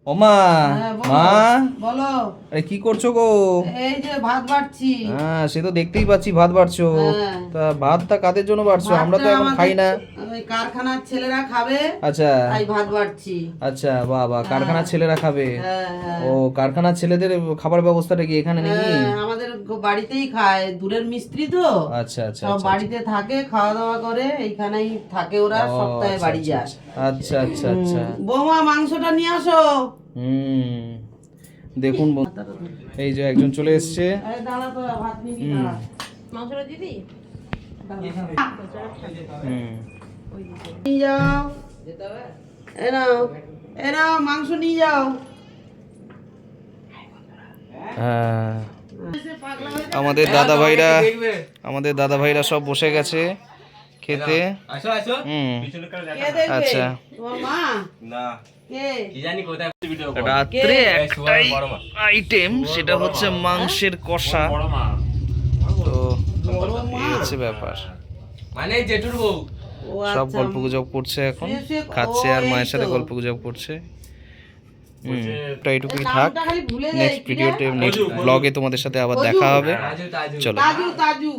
ও মা, হ্যাঁ, বলো। মা, বলো। আরে কি করছো গো? এই যে ভাত বাড়ছি। হ্যাঁ, সে তো দেখতেই পাচ্ছি ভাত বাড়ছো। হ্যাঁ। তা ভাতটা কাদের জন্য বাড়ছো? আমরা তো ভাতটা এখন খাই আমাদের না। ওই কারখানার ছেলেরা খাবে, আচ্ছা তাই ভাত বাড়ছি। আচ্ছা, বাহ বাহ, কারখানার হ্যাঁ। ছেলেরা খাবে। হ্যাঁ, হ্যাঁ। ও, কারখানার ছেলেদের খাবার ব্যবস্থাটা কি এখানে নাকি? হ্যাঁ, আমাদের বাড়িতেই খায়, দূরের মিস্ত্রি তো। আচ্ছা আচ্ছা সব আচ্ছা বাড়িতে থাকে, খাওয়া দাওয়া করে, এইখানেই থাকে ওরা, ও, সপ্তাহে আচ্ছা বাড়ি আচ্ছা যায়। আচ্ছা আচ্ছা আচ্ছা। বৌমা মাংসটা নিয়ে আসো। হুম, দেখুন এই যে একজন চলে এসছে। এই দাঁড়া তো, ভাত নিবি হুম। না। মাংসটা দিবি? হুম। নিয়ে যাও। এ নাও, এ নাও, মাংস নিয়ে যাও। হ্যাঁ, আমাদের দাদা ভাইরা সব বসে গেছে খেতে। হুম। কে দেখবে? আচ্ছা, তোমার মা? কে? রাত্রে একটাই আইটেম, সেটা হচ্ছে মাংসের কষা। তো বড় মা? এই হচ্ছে ব্যাপার। মানে জেঠুর বউ। ও সব আচ্ছা। গল্প গুজব করছে এখন, খাচ্ছে আর মায়ের সাথে গল্প গুজব করছে। এইটুকুই থাক। নামটা খালি ভুলে যাই, নেক্সট কি রে? ভিডিওতে, নেক্সট ব্লগে তোমাদের সাথে আবার দেখা হবে। চলো। তাজু, তাজু।